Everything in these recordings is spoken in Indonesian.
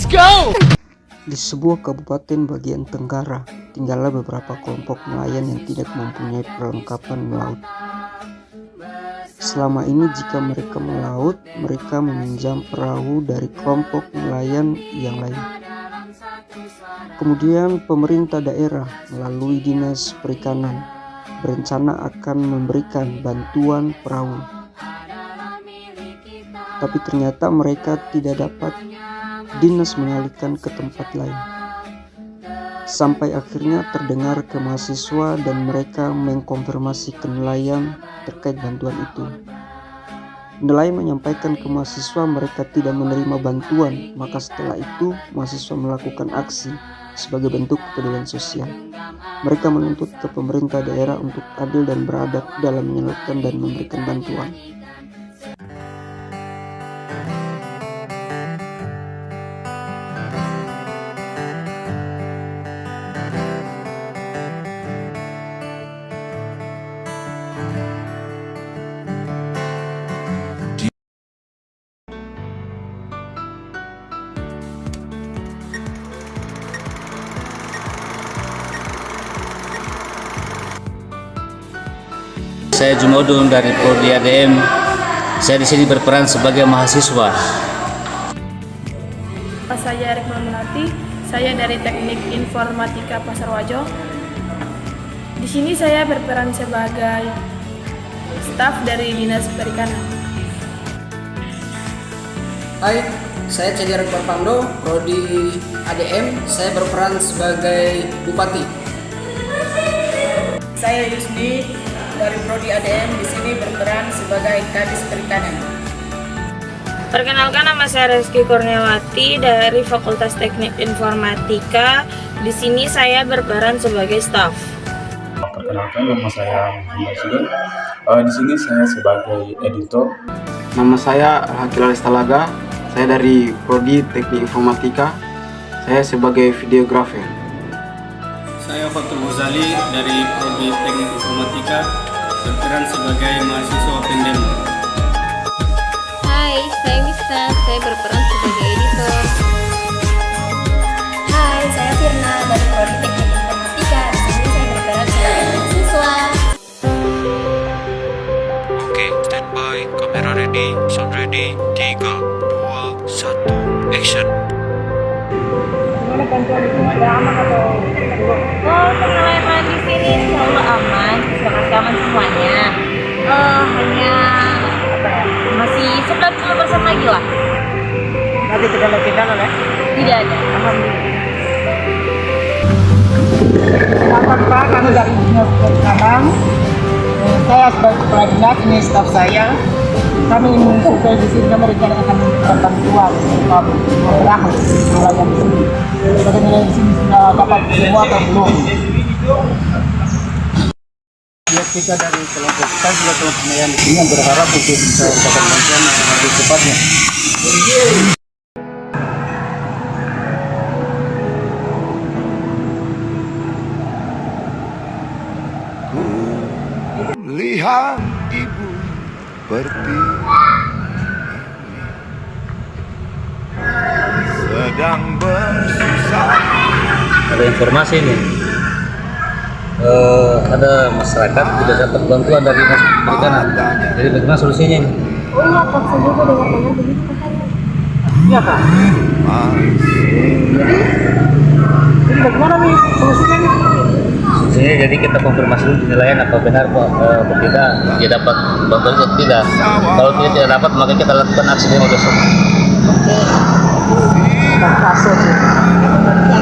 Let's go! Di sebuah kabupaten bagian Tenggara, tinggallah beberapa kelompok nelayan yang tidak mempunyai perlengkapan melaut. Selama ini jika mereka melaut, mereka meminjam perahu dari kelompok nelayan yang lain. Kemudian pemerintah daerah melalui Dinas Perikanan berencana akan memberikan bantuan perahu. Tapi ternyata mereka tidak dapat dinas mengalihkan ke tempat lain. Sampai akhirnya terdengar ke mahasiswa dan mereka mengkonfirmasi ke nelayan terkait bantuan itu. Nelayan menyampaikan ke mahasiswa mereka tidak menerima bantuan, maka setelah itu mahasiswa melakukan aksi sebagai bentuk kepedulian sosial. Mereka menuntut ke pemerintah daerah untuk adil dan beradab dalam menyalurkan dan memberikan bantuan. Saya Jumodun dari Prodi ADM. Saya di sini berperan sebagai mahasiswa. Saya Erik Melati, saya dari Teknik Informatika Pasar Wajo. Di sini saya berperan sebagai staf dari Dinas Perikanan. Hai, saya Cedera Perpando, Prodi ADM. Saya berperan sebagai Bupati. Saya Yusni dari Prodi ADM, di sini berperan sebagai Kadis Perikanan. Perkenalkan, nama saya Reski Kurniawati dari Fakultas Teknik Informatika. Di sini saya berperan sebagai staf. Perkenalkan, nama saya Muhammad Sudon. Di sini saya sebagai editor. Nama saya Al-Hakil Alistalaga. Saya dari Prodi Teknik Informatika. Saya sebagai videografer. Saya Fatul Muzali dari Prodi Teknik Informatika, berperan sebagai mahasiswa pendem. Hai, saya Mista, saya berperan sebagai editor. Hai, saya Firna dari Prodi Teknik Informatika. Di sini saya berperan sebagai mahasiswa. Oke, standby, kamera ready, sound ready, 3, 2, 1, action. Gimana bantuan di sini, ada aman atau? Pengalaman di sini selalu aman, sangat aman semuanya. Hanya masih 11% lagi lah. Tapi tidak ada kendala ya? Tidak ada. Alhamdulillah. Selamat Pak, kami dari Dinas Perikanan. Saya sebagai kepala dinas, ini staf saya. Kami ingin survei di sini, mereka akan memberikan bantuan perahu nelayan di sini. Bagaimana di sini sudah dapat semua atau belum? Ya, kita dari kelompok nelayan di sini berharap untuk bisa dapat bantuan lebih cepatnya. Lihat ibu seperti sedang bersusah. Ada informasi nih, ada masyarakat tidak dapat bantuan dari Dinas Perikanan. Jadi bagaimana solusinya ini? Oh iya, Kak, saya juga dengar-dengar begitu katanya. Iya Kak. Jadi bagaimana nih solusinya nih? Solusinya jadi kita konfirmasi dulu di nelayan apa benar atau tidak dia dapat bantuan atau tidak. Kalau tidak dapat maka kita lakukan aksi demo besok. Oke.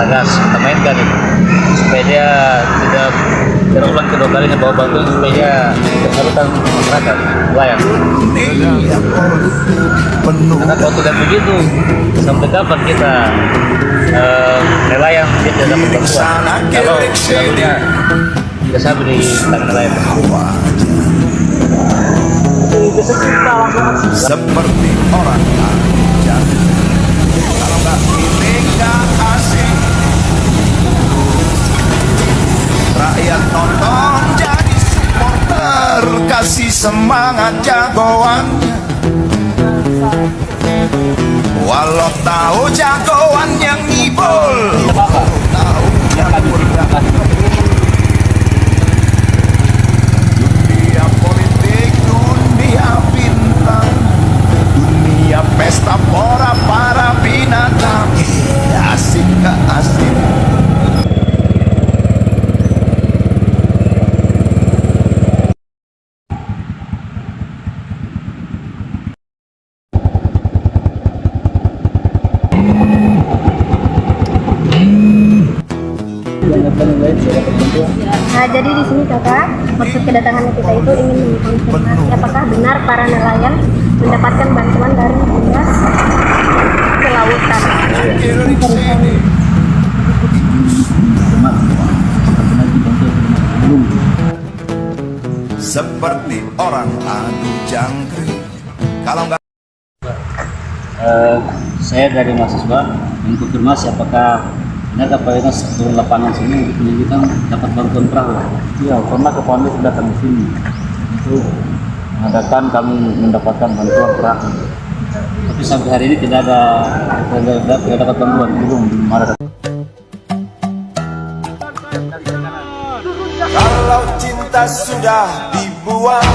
Tegas, kita mainkan itu supaya dia tidak terulang kedua kalinya bawa bantuan supaya dia tersalurkan masyarakat nelayan. Karena kalau tidak begitu sampai kapan kita nelayan dia tidak dapat bantuan kalau jalurnya tidak sampai di tangan nelayan. Seperti orang aja. Kalau nggak ini nggak asing. Rakyat nonton jadi supporter, kasih semangat jagoannya. Walau tahu jagoan yang ngibul, tahu yang berdapat. Dunia politik, dunia bintang, dunia pesta pora para binatang. Asik gak asik? Nah, jadi di sini kakak, maksud kedatangan kita itu ingin mengkonfirmasi apakah benar para nelayan mendapatkan bantuan dari dinas kelautan. Seperti orang adu jangkrik. Kalau nggak Saya dari mahasiswa mengkonfirmasi apakah benar apa itu turun lapangan sini untuk penyelidikan dapat bantuan perahu. Iya, pernah ke Pondok sudah kami sini itu mengadakan kami mendapatkan bantuan perahu. Tapi sampai hari ini tidak dapat bantuan, belum ada. Kalau cinta sudah dibuang,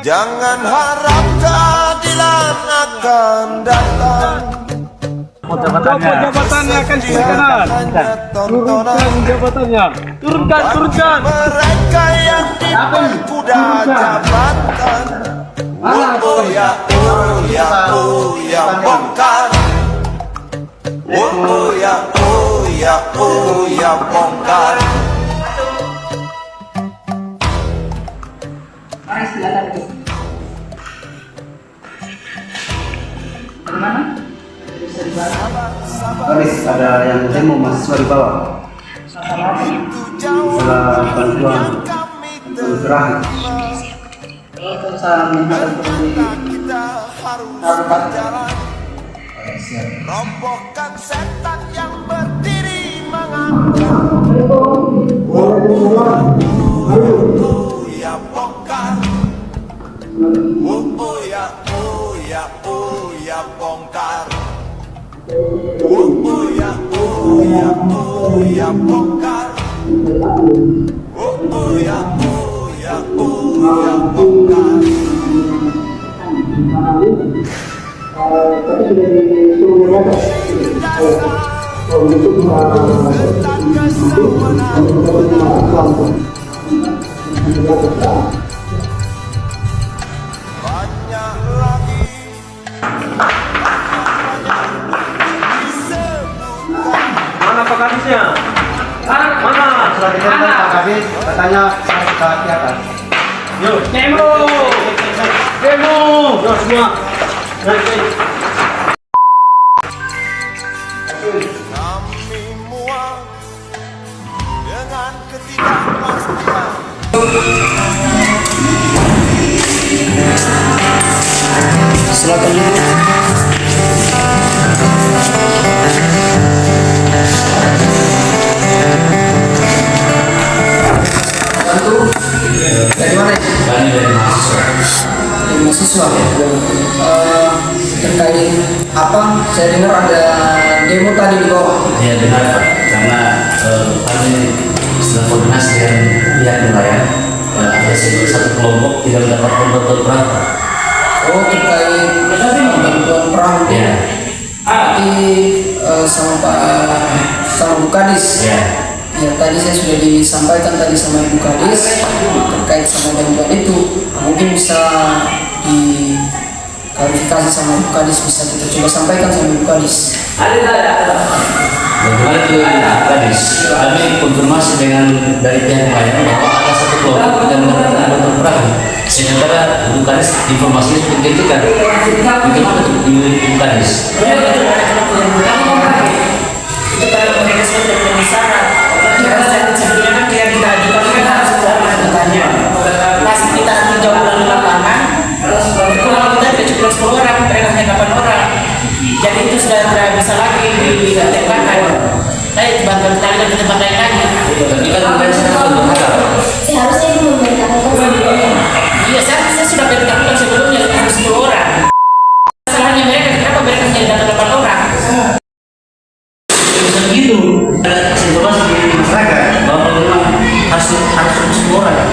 jangan harap keadilan akan datang. Jabatannya akan silakan. Turunkan jabatannya. Turunkan. Mereka yang diperkuda jabatan. Oh ya bongkar. Oh ya bongkar. Mari silakan. Bagaimana? Baris, ada yang demo mahasiswa di bawah. Setelah bantuan terakhir. Itu saya minta untuk Robohkan setan yang berdiri ya bongkar. Ya bongkar. Ya bongkar. Ya bongkar. Tapi sudah disuruh mereka. Banyak lagi. Mana Pak Kadisnya? Mana? Sudah ditempel Pak Kadis, katanya saya ke atas. Yuk, demo! Yuk semua. Kami muak dengan ketidakpastian. Dari mana? Dari mahasiswa. Dari mahasiswa. Terkait apa? Saya dengar ada demo tadi di bawah. Ya benar Pak, karena kami setelah koordinasi dengan pihak nelayan, ada satu kelompok tidak mendapatkan bantuan perahu. Oh, terkait bantuan perahu. Ya. Tapi sama Bu Kadis. Ya. Ya, tadi saya sudah disampaikan tadi sama Ibu Kadis terkait sama bantuan itu. Mungkin bisa diklarifikasi sama Ibu Kadis, bisa kita coba sampaikan sama Ibu Kadis. Bagaimana itu Kadis? Kami konfirmasi dengan dari pihak nelayan bahwa ada satu kelompok yang mendapatkan bantuan perahu. Sementara Bu Kadis informasinya seperti itu kan? Itu Ibu Kadis. Itu kalau mereka sudah memenuhi syarat. Sebelumnya kan dia ditanya kan sudah bertanya. Pas kita tinjau ulang di lapangan, kurang kita tidak cuma 10 orang, mereka hanya 8 orang. Jadi itu sudah tidak bisa lagi ditembakkan. Tapi bantuan kita kita pakai lagi. Tapi kan Seharusnya itu memberitahukan sebelumnya. Iya, saya sudah beritahukan sebelumnya harus 10 orang. Masalahnya mereka, kenapa mereka itu informasi di masyarakat bahwa memang harus semua orang.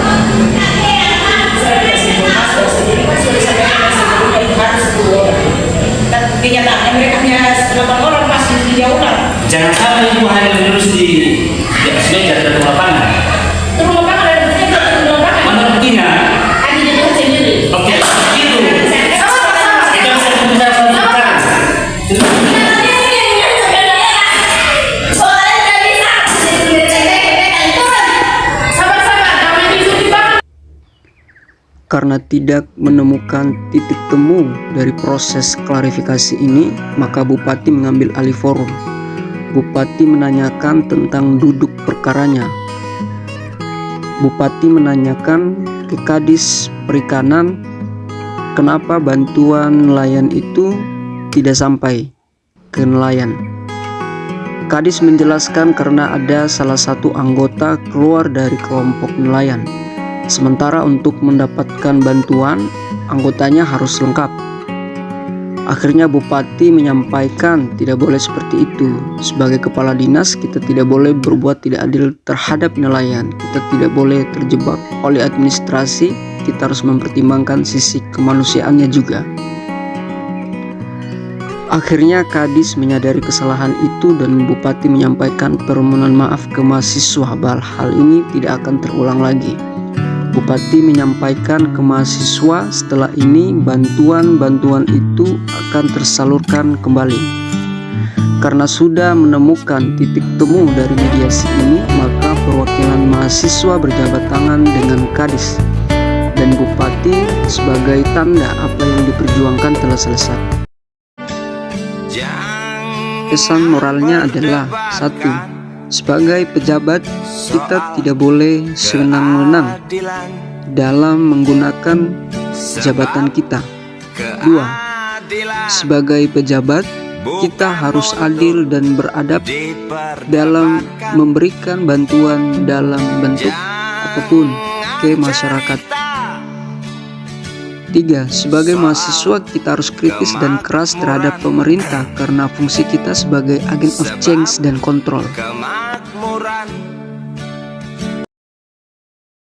Saya kasih informasi sendiri kan sudah disampaikan sebelumnya itu harus 10 orang. Dan kenyataannya mereka hanya 8 orang masih di jauhan. Jangan sampai itu hanya lulus di atas meja dan turun lapangan. Turun lapangan ada buktinya, turun lapangan. Mana buktinya? Ada di tempat sendiri. Oke, itu. Kita bisa berbicara soal sekarang. Karena tidak menemukan titik temu dari proses klarifikasi ini, maka Bupati mengambil alih forum. Bupati menanyakan tentang duduk perkaranya. Bupati menanyakan ke Kadis Perikanan kenapa bantuan nelayan itu tidak sampai ke nelayan. Kadis menjelaskan karena ada salah satu anggota keluar dari kelompok nelayan. Sementara untuk mendapatkan bantuan, anggotanya harus lengkap. Akhirnya Bupati menyampaikan tidak boleh seperti itu. Sebagai kepala dinas, kita tidak boleh berbuat tidak adil terhadap nelayan. Kita tidak boleh terjebak oleh administrasi. Kita harus mempertimbangkan sisi kemanusiaannya juga. Akhirnya Kadis menyadari kesalahan itu dan Bupati menyampaikan permohonan maaf ke mahasiswa bahwa hal ini tidak akan terulang lagi. Bupati menyampaikan ke mahasiswa setelah ini bantuan-bantuan itu akan tersalurkan kembali. Karena sudah menemukan titik temu dari mediasi ini, maka perwakilan mahasiswa berjabat tangan dengan Kadis dan Bupati sebagai tanda apa yang diperjuangkan telah selesai. Pesan moralnya adalah 1. Sebagai pejabat, kita tidak boleh senang-senang dalam menggunakan jabatan kita. 2. Sebagai pejabat, kita harus adil dan beradab dalam memberikan bantuan dalam bentuk apapun ke masyarakat. 3. Sebagai mahasiswa, kita harus kritis dan keras terhadap pemerintah karena fungsi kita sebagai agent of change dan kontrol.